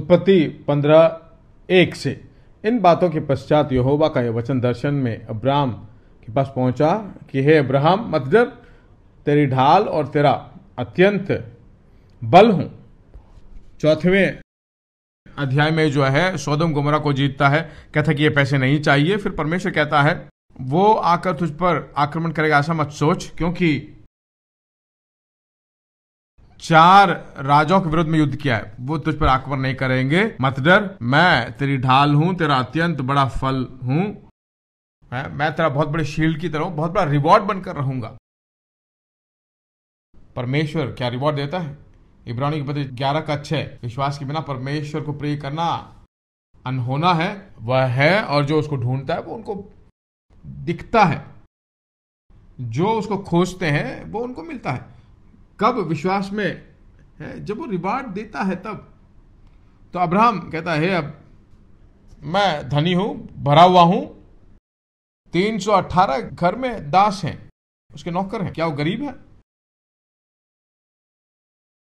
उत्पत्ति 15:1 से। इन बातों के पश्चात यहोवा का यह वचन दर्शन में अब्राम के पास पहुंचा कि हे अब्राहम, मत डर, तेरी ढाल और तेरा अत्यंत बल हूं। 4वें अध्याय में जो है सोदोम गोमोरा को जीतता है, कहता है कि ये पैसे नहीं चाहिए। फिर परमेश्वर कहता है वो आकर तुझ पर आक्रमण करेगा, ऐसा मत सोच, क्योंकि 4 राजाओं के विरुद्ध में युद्ध किया है, वो तुझ पर आक्रमण नहीं करेंगे। मत डर, मैं तेरी ढाल हूं, तेरा अत्यंत बड़ा फल हूं, मैं तेरा बहुत बड़े शील्ड की तरह हूं, बहुत बड़ा रिवॉर्ड बनकर रहूंगा। परमेश्वर क्या रिवॉर्ड देता है? इब्रानी के पत्र 11:6, विश्वास के बिना परमेश्वर को प्रिय करना अनहोना है, वह है, और जो उसको ढूंढता है वो उनको दिखता है, जो उसको खोजते हैं वो उनको मिलता है। कब? विश्वास में है, जब वो रिवार्ड देता है तब। तो अब्राहम कहता है अब मैं धनी हूं, भरा हुआ हूं, 318 घर में दास हैं, उसके नौकर हैं, क्या वो गरीब है?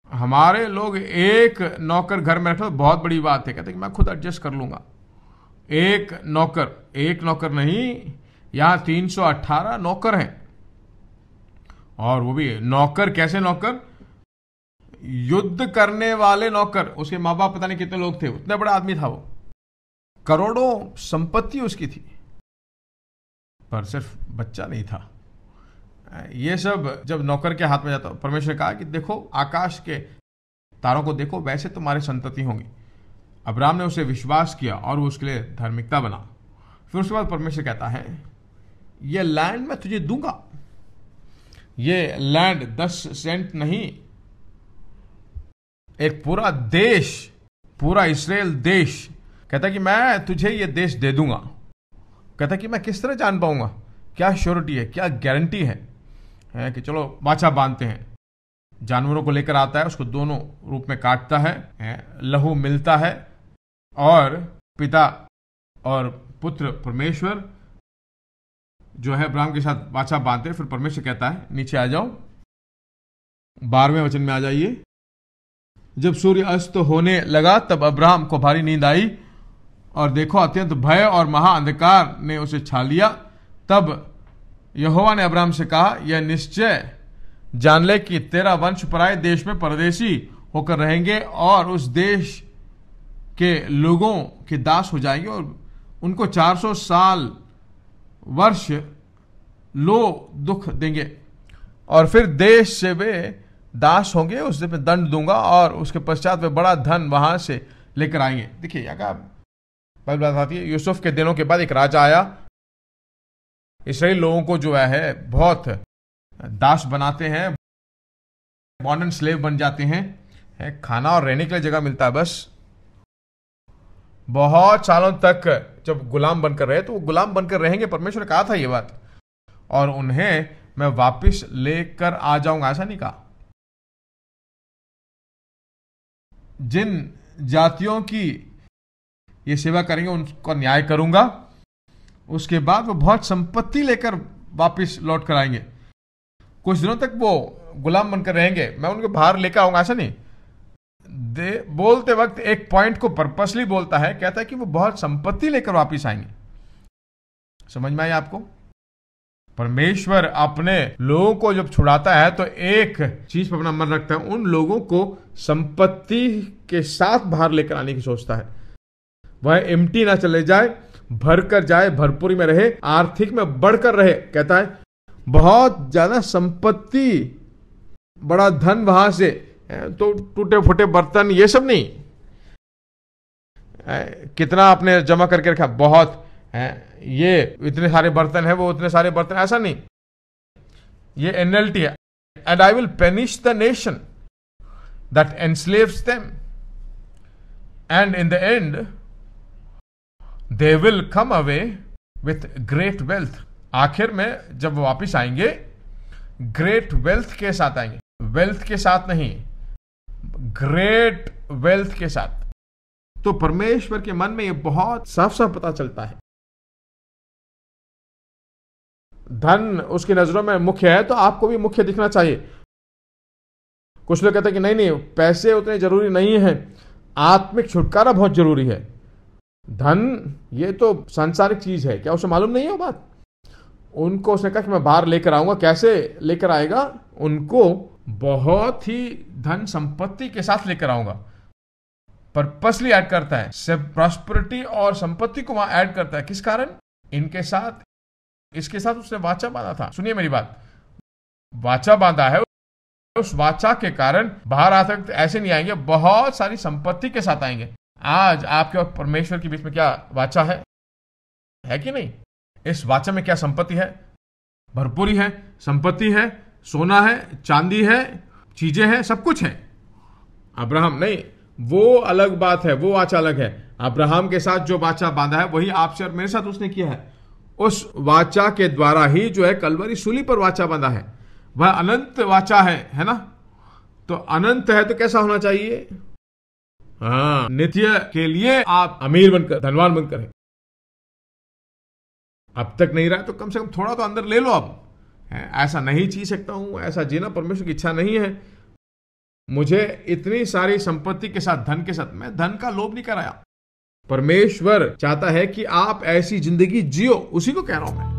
हमारे लोग एक नौकर घर में रखना तो बहुत बड़ी बात है, कहते हैं कि मैं खुद एडजस्ट कर लूंगा। एक नौकर नहीं, यहां 318 नौकर हैं, और वो भी नौकर। कैसे नौकर? युद्ध करने वाले नौकर। उसके माँ बाप पता नहीं कितने लोग थे, उतना बड़ा आदमी था वो, करोड़ों संपत्ति उसकी थी, पर सिर्फ बच्चा नहीं था। ये सब जब नौकर के हाथ में जाता, परमेश्वर ने कहा कि देखो आकाश के तारों को देखो, वैसे तुम्हारी संतति होंगी। अब्राहम ने उसे विश्वास किया और वो उसके लिए धार्मिकता बना। फिर उसके बाद परमेश्वर कहता है ये लैंड मैं तुझे दूंगा। ये लैंड 10 सेंट नहीं, एक पूरा देश, पूरा इस्राएल देश। कहता कि मैं तुझे ये देश दे दूंगा। कहता कि मैं किस तरह जान पाऊंगा? क्या श्योरिटी है, क्या गारंटी है कि चलो बाछा बांधते हैं, जानवरों को लेकर आता है, उसको दोनों रूप में काटता है, लहू मिलता है, और पिता और पुत्र परमेश्वर जो है अब्राहम के साथ बाछा बांधते हैं। फिर परमेश्वर कहता है नीचे आ जाओ, 12वें वचन में आ जाइए। जब सूर्य अस्त होने लगा तब अब्राहम को भारी नींद आई, और देखो अत्यंत भय और महा अंधकार ने उसे छा लिया। तब यहोवा ने अब्राहम से कहा, यह निश्चय जान ले कि तेरा वंश पराए देश में परदेशी होकर रहेंगे, और उस देश के लोगों के दास हो जाएंगे, और उनको 400 वर्ष लो दुख देंगे, और फिर देश से वे दास होंगे। उस दिन में दंड दूंगा, और उसके पश्चात वे बड़ा धन वहां से लेकर आएंगे। देखिए यहाँ बाइबल बताती है, यूसुफ के दिनों के बाद एक राजा आया, इसराइली लोगों को जो है बहुत दास बनाते हैं, बॉन्ड एंड स्लेव बन जाते हैं, खाना और रहने के लिए जगह मिलता है बस। बहुत सालों तक जब गुलाम बनकर रहे तो वो गुलाम बनकर रहेंगे, परमेश्वर ने कहा था ये बात, और उन्हें मैं वापस लेकर आ जाऊंगा, ऐसा नहीं कहा। जिन जातियों की ये सेवा करेंगे उनका न्याय करूंगा, उसके बाद वो बहुत संपत्ति लेकर वापस लौट कर आएंगे। कुछ दिनों तक वो गुलाम बनकर रहेंगे, मैं उनको बाहर लेकर आऊंगा, ऐसा नहीं। बोलते वक्त एक पॉइंट को पर्पसली बोलता है, कहता है कि वो बहुत संपत्ति लेकर वापस आएंगे। समझ में आया आपको? परमेश्वर अपने लोगों को जब छुड़ाता है तो एक चीज पर अपना मन रखता है, उन लोगों को संपत्ति के साथ बाहर लेकर आने की सोचता है। वह एम्प्टी ना चले जाए, भरकर जाए, भरपूरी में रहे, आर्थिक में बढ़कर रहे। कहता है बहुत ज्यादा संपत्ति, बड़ा धन वहां से, तो टूटे फूटे बर्तन ये सब नहीं। कितना आपने जमा करके रखा, बहुत ये इतने सारे बर्तन है, वो उतने सारे बर्तन, ऐसा नहीं। ये एनएलटी है, and I will punish the nation that enslaves them, and in the end they will come away with great wealth. आखिर में जब वो वापिस आएंगे ग्रेट वेल्थ के साथ आएंगे, वेल्थ के साथ नहीं, ग्रेट वेल्थ के साथ। तो परमेश्वर के मन में ये बहुत साफ साफ पता चलता है। धन उसकी नजरों में मुख्य है, तो आपको भी मुख्य दिखना चाहिए। कुछ लोग कहते हैं कि नहीं नहीं, पैसे उतने जरूरी नहीं है, आत्मिक छुटकारा बहुत जरूरी है। धन ये तो सांसारिक चीज है, क्या उसे मालूम नहीं है वो बात? उनको उसने कहा कि मैं बाहर लेकर आऊंगा। कैसे लेकर आएगा? उनको बहुत ही धन संपत्ति के साथ लेकर आऊंगा। पर्पसली ऐड करता है, सिर्फ प्रॉस्पेरिटी और संपत्ति को वहां ऐड करता है। किस कारण? इनके साथ, इसके साथ उसने वाचा बांधा था। सुनिए मेरी बात, वाचा बांधा है, उस वाचा के कारण बाहर आ सकते, ऐसे नहीं आएंगे, बहुत सारी संपत्ति के साथ आएंगे। आज आपके और परमेश्वर के बीच में क्या वाचा है कि नहीं? इस वाचा में क्या संपत्ति है? भरपूरी है, संपत्ति है, सोना है, चांदी है, चीजें हैं, सब कुछ है। अब्राहम नहीं, वो अलग बात है, वो वाचा अलग है। अब्राहम के साथ जो वाचा बांधा है वही आपसे और मेरे साथ उसने किया है। उस वाचा के द्वारा ही जो है कलवरी सूली पर वाचा बांधा है। वह अनंत वाचा है ना? तो अनंत है तो कैसा होना चाहिए? हाँ, नित्य के लिए आप अमीर बनकर, धनवान बनकर है। अब तक नहीं रहा तो कम से कम थोड़ा तो अंदर ले लो। अब ऐसा नहीं जी सकता हूं, ऐसा जीना परमेश्वर की इच्छा नहीं है। मुझे इतनी सारी संपत्ति के साथ, धन के साथ, मैं धन का लोभ नहीं कराया। परमेश्वर चाहता है कि आप ऐसी जिंदगी जियो, उसी को कह रहा हूं मैं।